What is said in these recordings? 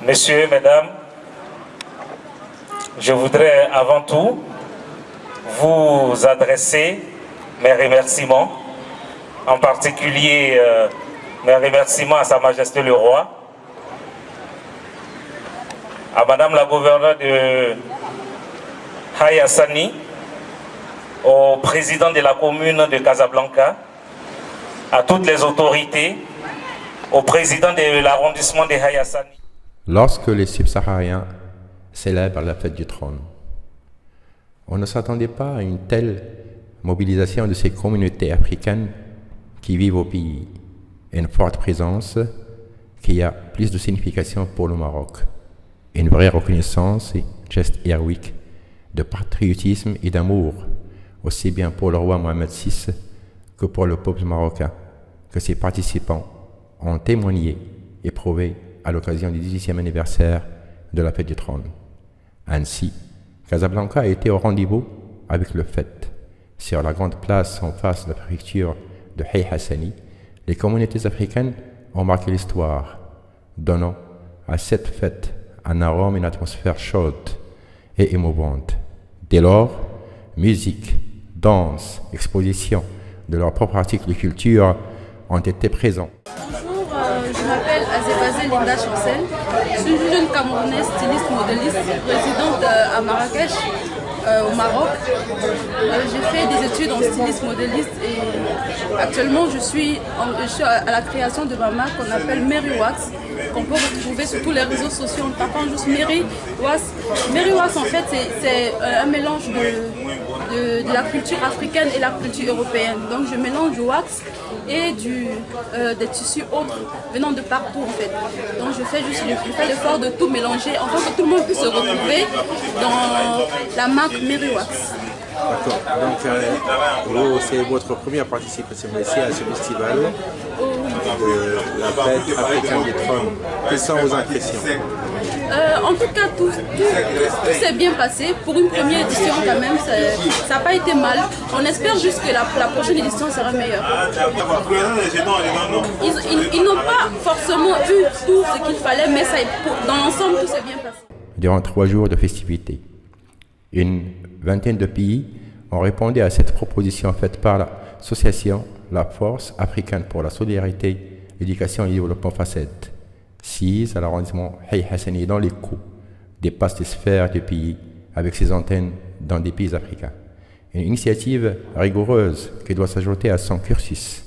Messieurs, mesdames, je voudrais avant tout vous adresser mes remerciements, en particulier mes remerciements à Sa Majesté le Roi, à Madame la gouverneure de Haï Hassani, au président de la commune de Casablanca, à toutes les autorités, au président de l'arrondissement de Haï Hassani. Lorsque les subsahariens célèbrent la fête du trône, on ne s'attendait pas à une telle mobilisation de ces communautés africaines qui vivent au pays et une forte présence qui a plus de signification pour le Maroc, une vraie reconnaissance et geste héroïque de patriotisme et d'amour, aussi bien pour le roi Mohamed VI que pour le peuple marocain, que ses participants ont témoigné et prouvé à l'occasion du 18e anniversaire de la fête du trône. Ainsi, Casablanca a été au rendez-vous avec le fait. Sur la grande place en face de la préfecture de Haï Hassani, les communautés africaines ont marqué l'histoire, donnant à cette fête un arôme et une atmosphère chaude et émouvante. Dès lors, musique, danse, exposition de leurs propres articles de culture ont été présents. Bonjour, je m'appelle Azebazé Linda Chancel. Je suis une jeune Camerounaise styliste modéliste résidente à Marrakech, au Maroc. J'ai fait des études en styliste modéliste et actuellement je suis à la création de ma marque qu'on appelle Mary Wax, qu'on peut retrouver sur tous les réseaux sociaux en tapant juste Mary Wax. Mary Wax en fait c'est un mélange de la culture africaine et la culture européenne. Donc je mélange du wax et des tissus autres venant de partout en fait. Donc je fais l'effort de tout mélanger afin que tout le monde puisse se retrouver dans la marque Mary Wax. D'accord, donc c'est votre première participation ici à ce festival de la fête africaine du trône. Quelles sont vos impressions? En tout cas, tout s'est bien passé. Pour une première édition quand même, ça n'a pas été mal. On espère juste que la prochaine édition sera meilleure. Ils n'ont pas forcément eu tout ce qu'il fallait, mais dans l'ensemble, tout s'est bien passé. Durant 3 jours de festivités, une vingtaine de pays ont répondu à cette proposition faite par l'association La Force africaine pour la solidarité, l'éducation et le développement FACED. 6 à l'arrondissement Haï Hassani dans les coûts dépasse les sphères du pays avec ses antennes dans des pays africains. Une initiative rigoureuse qui doit s'ajouter à son cursus,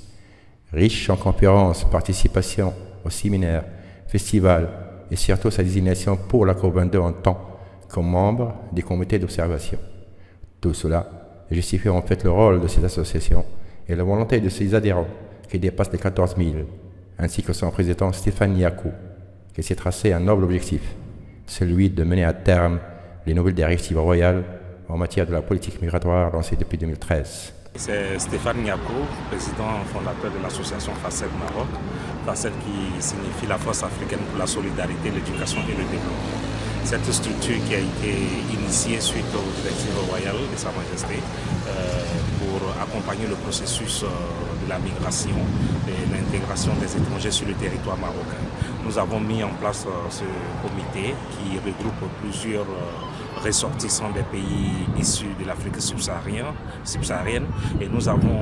riche en conférences, participation aux séminaires, festivals et surtout sa désignation pour la COP22 en tant que membre des comités d'observation. Tout cela justifie en fait le rôle de ces associations et la volonté de ses adhérents qui dépassent les 14 000, ainsi que son président Stéphane Niakou, qui s'est tracé un noble objectif, celui de mener à terme les nouvelles directives royales en matière de la politique migratoire lancée depuis 2013. C'est Stéphane Niakou, président fondateur de l'association FACED Maroc, FACED qui signifie la Force africaine pour la solidarité, l'éducation et le développement. Cette structure qui a été initiée suite aux directives royales de Sa Majesté pour accompagner le processus de la migration et l'intégration des étrangers sur le territoire marocain. Nous avons mis en place ce comité qui regroupe plusieurs ressortissants des pays issus de l'Afrique subsaharienne et nous avons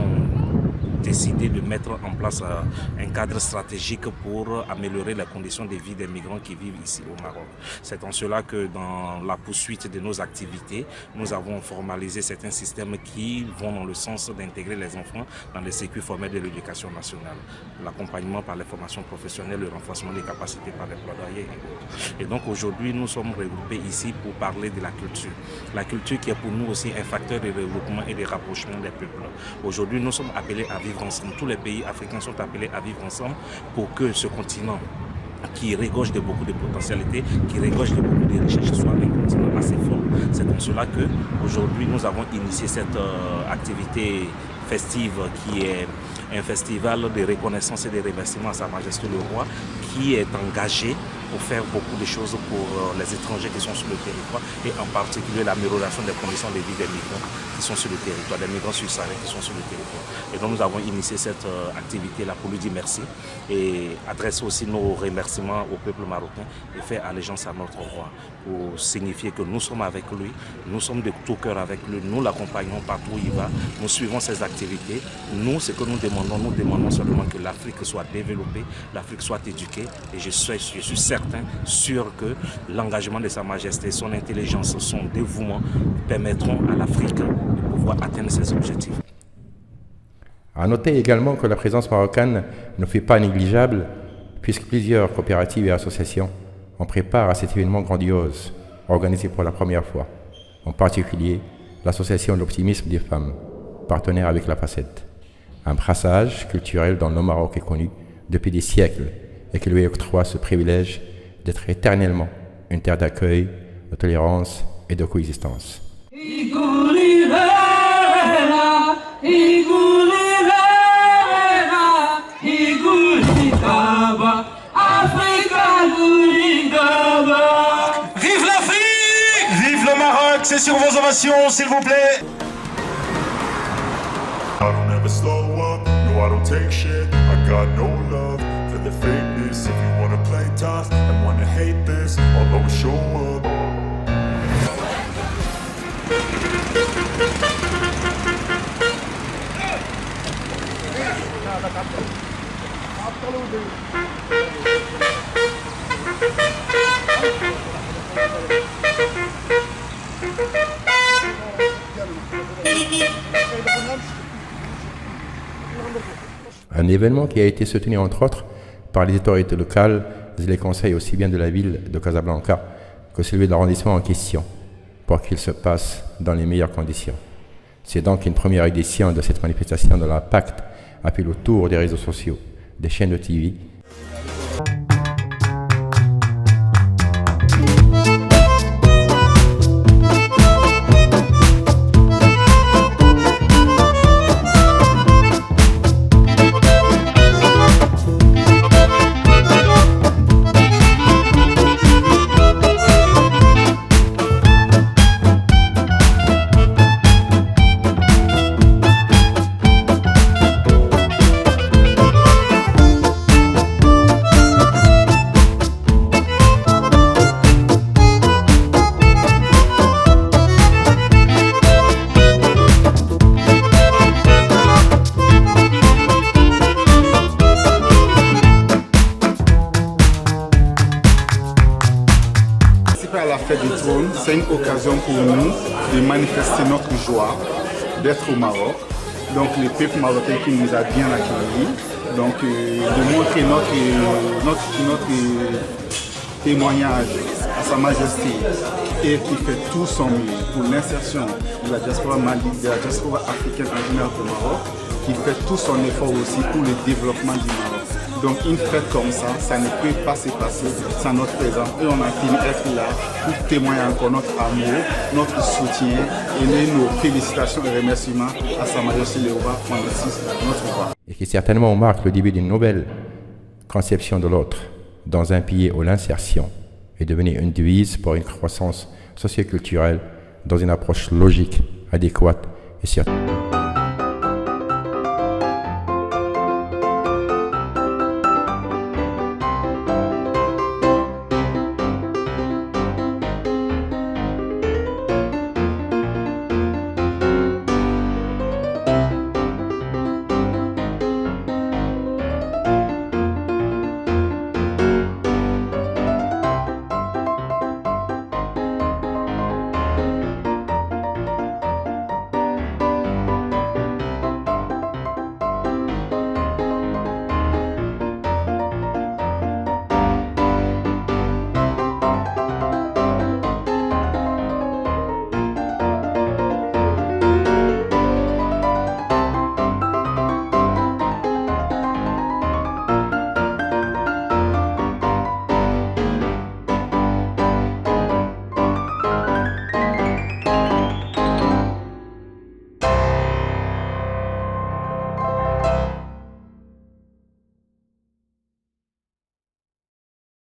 décidé de mettre en place un cadre stratégique pour améliorer les conditions de vie des migrants qui vivent ici au Maroc. C'est en cela que dans la poursuite de nos activités, nous avons formalisé certains systèmes qui vont dans le sens d'intégrer les enfants dans les circuits formels de l'éducation nationale. L'accompagnement par les formations professionnelles, le renforcement des capacités par les plaidoyers et autres. Et donc aujourd'hui, nous sommes regroupés ici pour parler de la culture. La culture qui est pour nous aussi un facteur de développement et de rapprochement des peuples. Aujourd'hui, nous sommes appelés à vivre ensemble. Tous les pays africains sont appelés à vivre ensemble pour que ce continent qui regorge de beaucoup de potentialités, qui regorge de beaucoup de richesses, soit un continent assez fort. C'est pour cela qu'aujourd'hui nous avons initié cette activité festive qui est un festival de reconnaissance et de remerciement à Sa Majesté le Roi qui est engagé pour faire beaucoup de choses pour les étrangers qui sont sur le territoire et en particulier l'amélioration des conditions de vie des migrants qui sont sur le territoire, des migrants subsahariens qui sont sur le territoire. Et donc nous avons initié cette activité-là pour lui dire merci et adresser aussi nos remerciements au peuple marocain et faire allégeance à notre roi pour signifier que nous sommes avec lui, nous sommes de tout cœur avec lui, nous l'accompagnons partout où il va, nous suivons ses activités. Nous, ce que nous demandons seulement que l'Afrique soit développée, l'Afrique soit éduquée et je suis certain, sûr que l'engagement de Sa Majesté, son intelligence, son dévouement permettront à l'Afrique de pouvoir atteindre ses objectifs. À noter également que la présence marocaine ne fait pas négligeable puisque plusieurs coopératives et associations en préparent à cet événement grandiose organisé pour la première fois, en particulier l'association de l'optimisme des femmes, partenaire avec la Facette, un brassage culturel dont le Maroc est connu depuis des siècles et qui lui octroie ce privilège d'être éternellement une terre d'accueil, de tolérance et de coexistence. Vive l'Afrique! Vive le Maroc! C'est sur vos ovations, s'il vous plaît! I don't ever slow up, no I don't take shit. I got no love for the fakeness. If you wanna play tough and wanna hate this, I'll always show up. Un événement qui a été soutenu entre autres par les autorités locales et les conseils aussi bien de la ville de Casablanca que celui de l'arrondissement en question pour qu'il se passe dans les meilleures conditions. C'est donc une première édition de cette manifestation de l'impact a fait le tour des réseaux sociaux, des chaînes de TV. À la fête du trône, c'est une occasion pour nous de manifester notre joie d'être au Maroc. Donc le peuple marocain qui nous a bien accueillis, donc de montrer notre témoignage à Sa Majesté et qui fait tout son mieux pour l'insertion de la diaspora malienne, de la diaspora africaine en général au Maroc, qui fait tout son effort aussi pour le développement du Maroc. Donc une fête comme ça ne peut pas se passer sans notre présence. Et on a tenu d'être là pour témoigner encore notre amour, notre soutien et nos félicitations et remerciements à Sa Majesté le roi Mohamed VI, notre roi. Et qui certainement marque le début d'une nouvelle conception de l'autre dans un pays où l'insertion est devenue une devise pour une croissance socioculturelle dans une approche logique, adéquate et certaine.